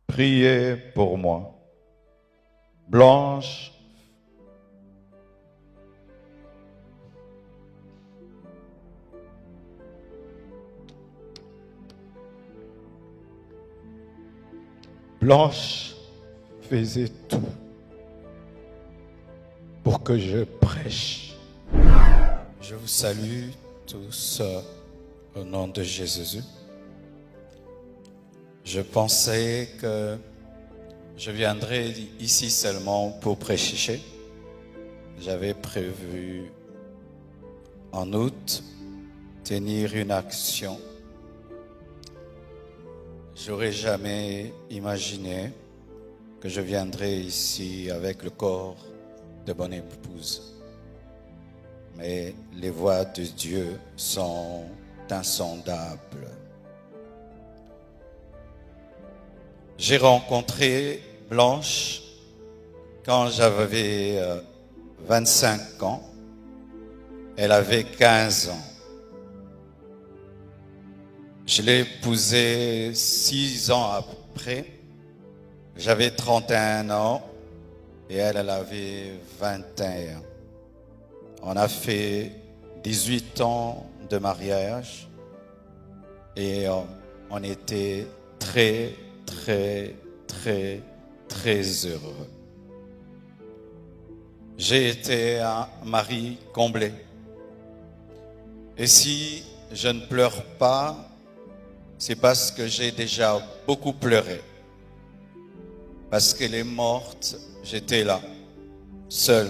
Priez pour moi. Blanche, Blanche faisait tout pour que je prêche. Je vous salue tous au nom de Jésus. Je pensais que je viendrais ici seulement pour prêcher. J'avais prévu en août tenir une action. J'aurais jamais imaginé que je viendrais ici avec le corps de bonne épouse. Mais les voies de Dieu sont insondables. J'ai rencontré Blanche quand j'avais 25 ans. Elle avait 15 ans. Je l'ai épousée 6 ans après. J'avais 31 ans et elle avait 21. On a fait 18 ans de mariage et on était très heureux. J'ai été un mari comblé. Et si je ne pleure pas, c'est parce que j'ai déjà beaucoup pleuré. Parce qu'elle est morte, j'étais là, seul,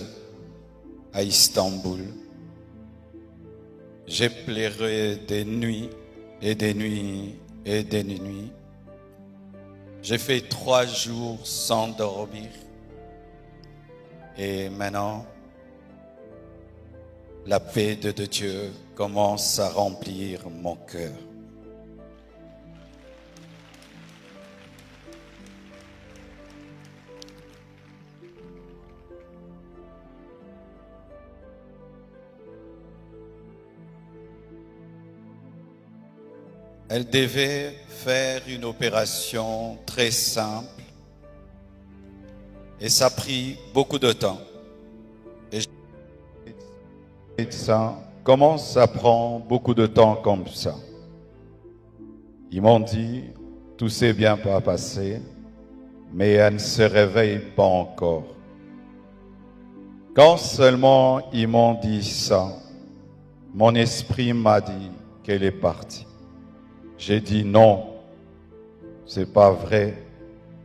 à Istanbul. J'ai pleuré des nuits et des nuits et des nuits. J'ai fait 3 jours sans dormir. Et maintenant, la paix de Dieu commence à remplir mon cœur. Elle devait faire une opération très simple et ça a pris beaucoup de temps. Et les médecins, comment ça prend beaucoup de temps comme ça? Ils m'ont dit, tout s'est bien passé, mais elle ne se réveille pas encore. Quand seulement ils m'ont dit ça, mon esprit m'a dit qu'elle est partie. J'ai dit non, c'est pas vrai,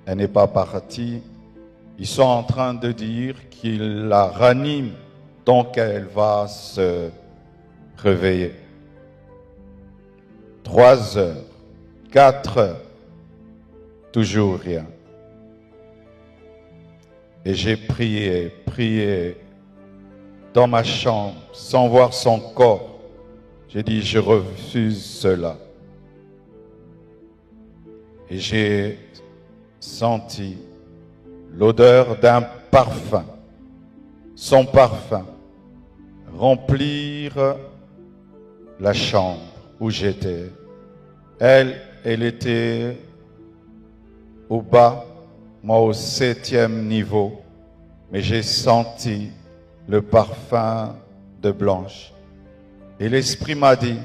elle n'est pas partie. Ils sont en train de dire qu'ils la raniment, donc elle va se réveiller. 3 heures, 4 heures, toujours rien. Et j'ai prié dans ma chambre sans voir son corps. J'ai dit je refuse cela. Et j'ai senti l'odeur d'un parfum, son parfum, remplir la chambre où j'étais. Elle était au bas, moi au 7e niveau, mais j'ai senti le parfum de Blanche. Et l'esprit m'a dit,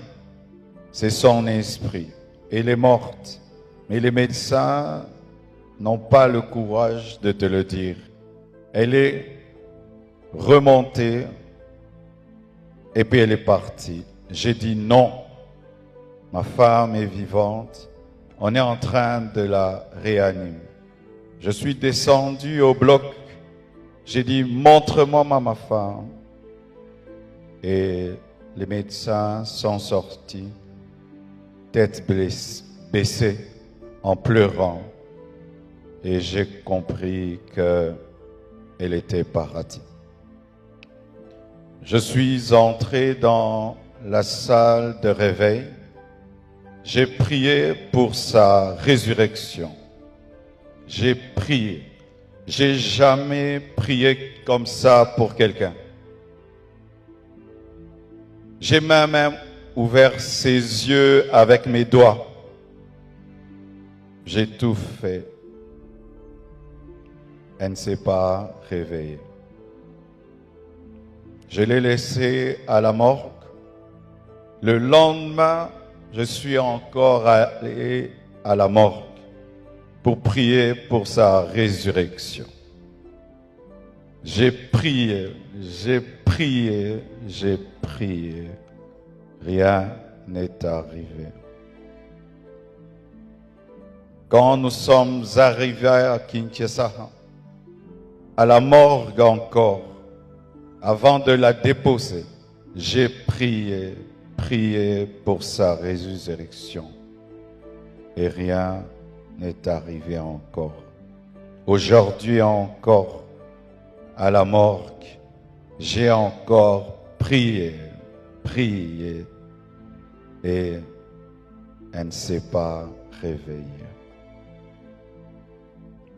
c'est son esprit, elle est morte. Mais les médecins n'ont pas le courage de te le dire. Elle est remontée et puis elle est partie. J'ai dit non, ma femme est vivante, on est en train de la réanimer. Je suis descendu au bloc, j'ai dit montre-moi ma femme. Et les médecins sont sortis, tête baissée, en pleurant. Et j'ai compris qu'elle était partie. Je suis entré dans la salle de réveil. J'ai prié pour sa résurrection. J'ai prié. J'ai jamais prié comme ça pour quelqu'un. J'ai même ouvert ses yeux avec mes doigts. J'ai tout fait. elle ne s'est pas réveillée. Je l'ai laissée à la morgue. Le lendemain, je suis encore allé à la morgue pour prier pour sa résurrection. J'ai prié, j'ai prié, j'ai prié. Rien n'est arrivé. Quand nous sommes arrivés à Kinshasa, à la morgue encore, avant de la déposer, j'ai prié, prié pour sa résurrection. Et rien n'est arrivé encore. Aujourd'hui encore, à la morgue, j'ai encore prié, prié, et elle ne s'est pas réveillée.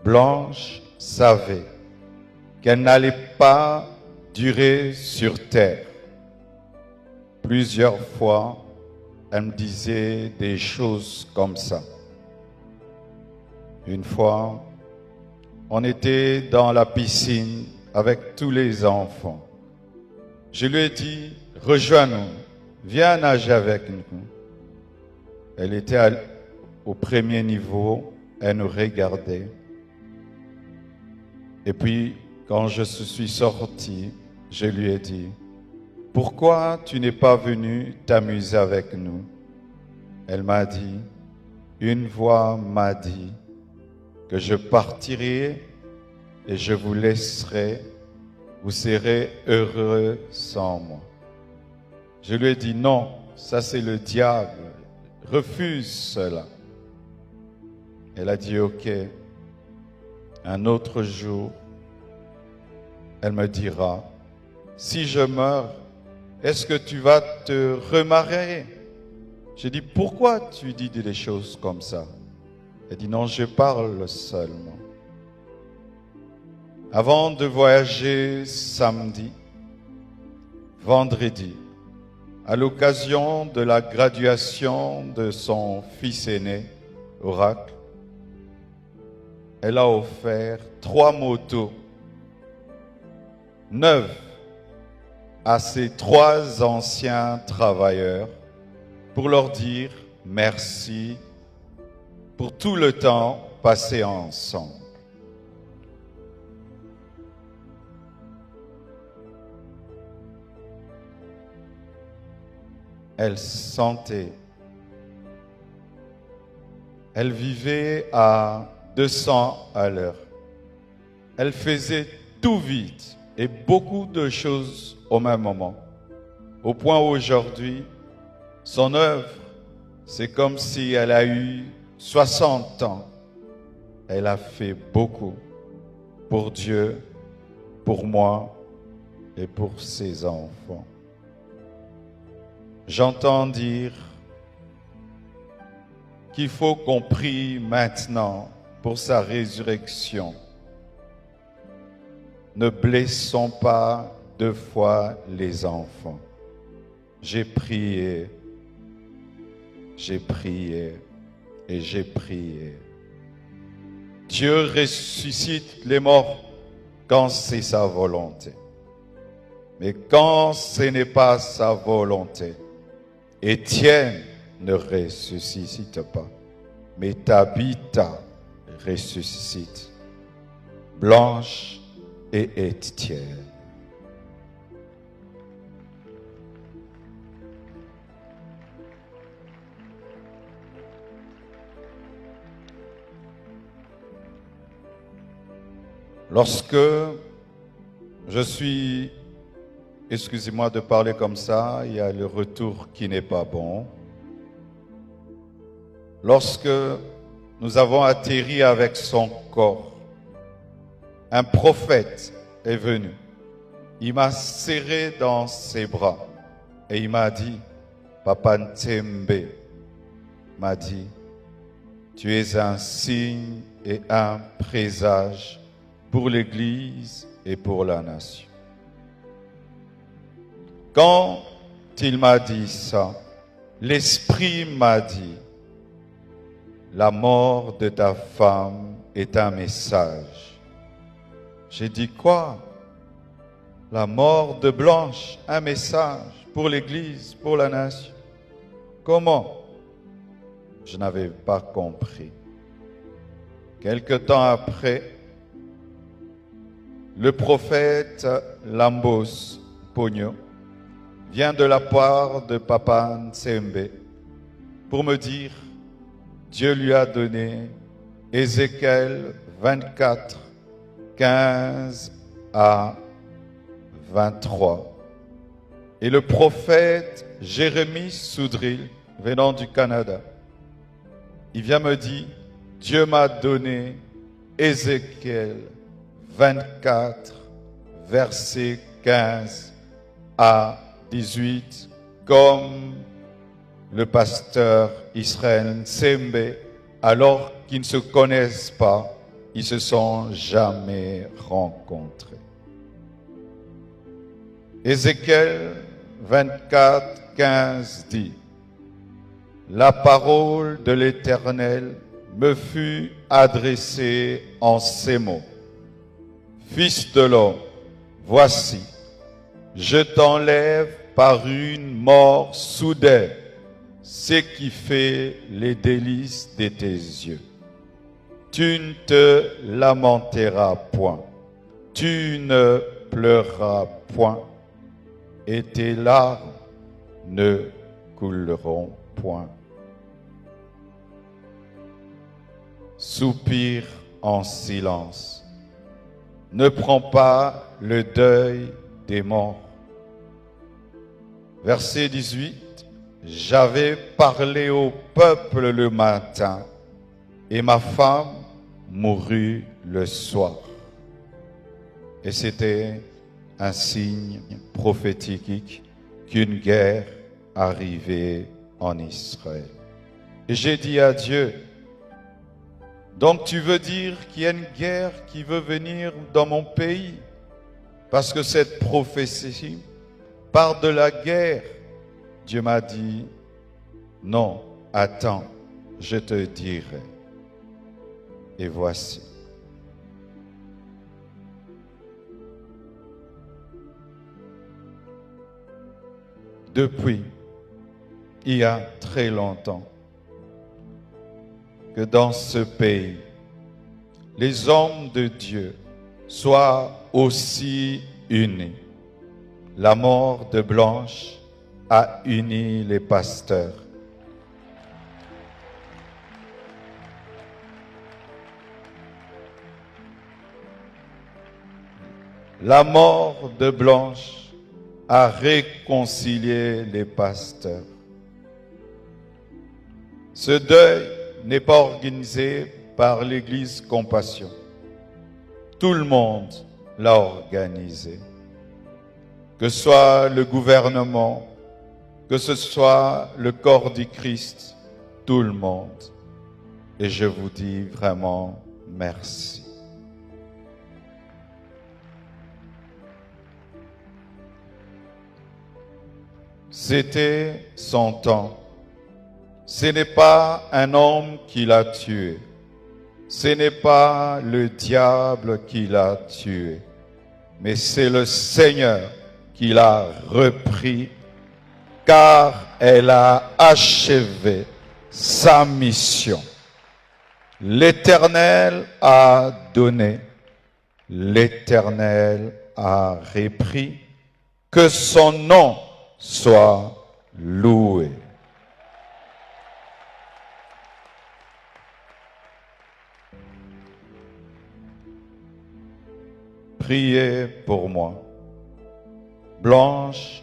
Blanche savait qu'elle n'allait pas durer sur terre. Plusieurs fois, elle me disait des choses comme ça. Une fois, on était dans la piscine avec tous les enfants. Je lui ai dit, rejoins-nous, viens nager avec nous. Elle était au premier niveau, elle nous regardait. Et puis, quand je suis sorti, je lui ai dit, pourquoi tu n'es pas venu t'amuser avec nous? Elle m'a dit, une voix m'a dit que je partirai et je vous laisserai, vous serez heureux sans moi. Je lui ai dit, non, ça c'est le diable, refuse cela. Elle a dit, ok, un autre jour, elle me dira, si je meurs, est-ce que tu vas te remarier? J'ai dit, pourquoi tu dis des choses comme ça? Elle dit, non, je parle seulement. Avant de voyager samedi, vendredi, à l'occasion de la graduation de son fils aîné, Oracle, elle a offert 3 motos neuves à ses 3 anciens travailleurs pour leur dire merci pour tout le temps passé ensemble. Elle sentait, elle vivait à 200 à l'heure. Elle faisait tout vite et beaucoup de choses au même moment. Au point où aujourd'hui, son œuvre, c'est comme si elle a eu 60 ans. Elle a fait beaucoup pour Dieu, pour moi et pour ses enfants. J'entends dire qu'il faut qu'on prie maintenant pour sa résurrection. Ne blessons pas 2 fois les enfants. J'ai prié et j'ai prié. Dieu ressuscite les morts quand c'est sa volonté. Mais quand ce n'est pas sa volonté, Étienne ne ressuscite pas, mais Tabitha ressuscite. Blanche et Étienne. Lorsque je suis, excusez-moi de parler comme ça, il y a le retour qui n'est pas bon. Lorsque nous avons atterri avec son corps, un prophète est venu. Il m'a serré dans ses bras et il m'a dit, Papa Ntembe m'a dit, tu es un signe et un présage pour l'Église et pour la nation. Quand il m'a dit ça, l'Esprit m'a dit, la mort de ta femme est un message J'ai dit quoi? La mort de Blanche, un message pour l'Église, pour la nation. Comment? Je n'avais pas compris. Quelque temps après, le prophète Lambos Pogno vient de la part de Papa Nsembe pour me dire, Dieu lui a donné Ézéchiel 24, 15 à 23. Et le prophète Jérémie Soudril, venant du Canada, il vient me dire, Dieu m'a donné Ézéchiel 24, versets 15 à 18, comme le pasteur Israël Nsembe, alors qu'ils ne se connaissent pas, ils se sont jamais rencontrés. Ézéchiel 24, 15 dit, la parole de l'Éternel me fut adressée en ces mots. Fils de l'homme, voici, je t'enlève par une mort soudaine ce qui fait les délices de tes yeux. Tu ne te lamenteras point, tu ne pleureras point, et tes larmes ne couleront point. Soupire en silence. Ne prends pas le deuil des morts. Verset 18. J'avais parlé au peuple le matin et ma femme mourut le soir. Et c'était un signe prophétique qu'une guerre arrivait en Israël. Et j'ai dit à Dieu, donc tu veux dire qu'il y a une guerre qui veut venir dans mon pays? Parce que cette prophétie part de la guerre. Dieu m'a dit, non, attends, je te dirai. Et voici. Depuis, il y a très longtemps, que dans ce pays, les hommes de Dieu soient aussi unis. La mort de Blanche a uni les pasteurs. La mort de Blanche a réconcilié les pasteurs. Ce deuil n'est pas organisé par l'Église Compassion. Tout le monde l'a organisé. Que ce soit le gouvernement, que ce soit le corps du Christ, tout le monde. Et je vous dis vraiment merci. C'était son temps. Ce n'est pas un homme qui l'a tué. Ce n'est pas le diable qui l'a tué. Mais c'est le Seigneur qui l'a repris, car elle a achevé sa mission. L'Éternel a donné, l'Éternel a repris, que son nom soit loué. Priez pour moi. Blanche,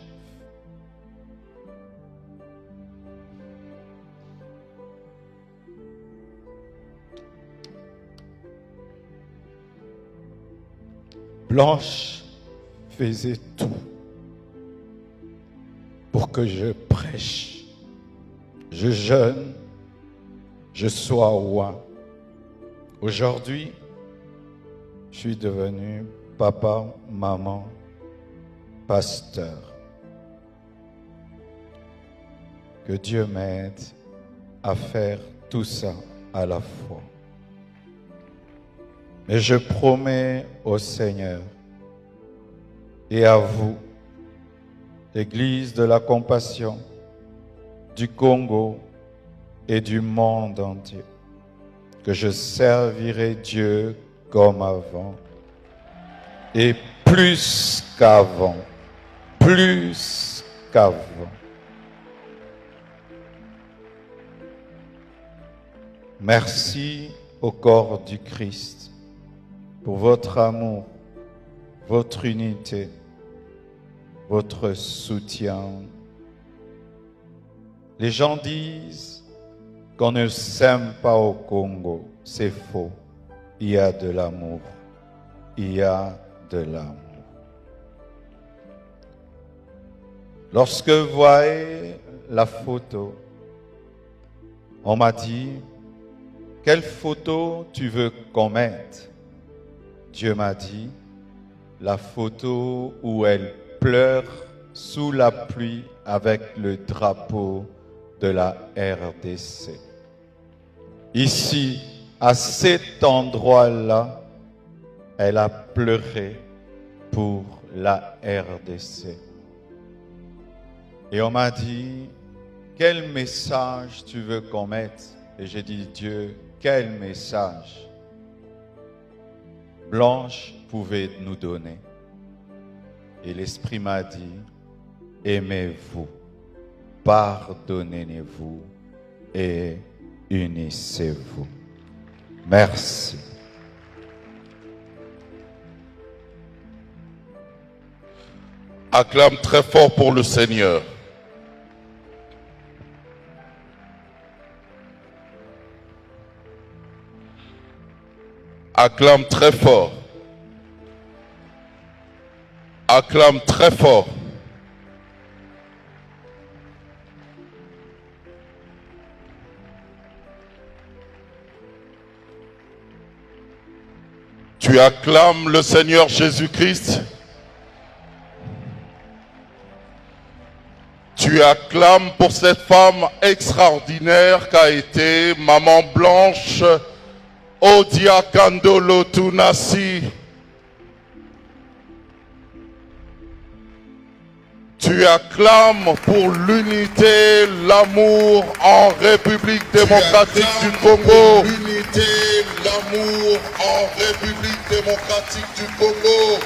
Blanche faisait tout pour que je prêche, je jeûne, je sois roi. Aujourd'hui, je suis devenu papa, maman, pasteur. Que Dieu m'aide à faire tout ça à la fois. Et je promets au Seigneur et à vous, l'Église de la Compassion du Congo et du monde entier, que je servirai Dieu comme avant et plus qu'avant, plus qu'avant. Merci au corps du Christ pour votre amour, votre unité, votre soutien. Les gens disent qu'on ne s'aime pas au Congo. C'est faux. Il y a de l'amour. Il y a de l'amour. Lorsque vous voyez la photo, on m'a dit, quelle photo tu veux qu'on mette? Dieu m'a dit, la photo où elle pleure sous la pluie avec le drapeau de la RDC. Ici, à cet endroit-là, elle a pleuré pour la RDC. Et on m'a dit, quel message tu veux qu'on mette? Et j'ai dit, Dieu, quel message Blanche pouvait nous donner? Et l'Esprit m'a dit, aimez-vous, pardonnez-vous et unissez-vous. Merci. Acclame très fort pour le Seigneur. Acclame très fort. Acclame très fort. Tu acclames le Seigneur Jésus-Christ. Tu acclames pour cette femme extraordinaire qu'a été Maman Blanche Odiakandolo Tunasi. Tu acclames pour l'unité, l'amour en République démocratique du Congo. L'unité, l'amour en République démocratique du Congo.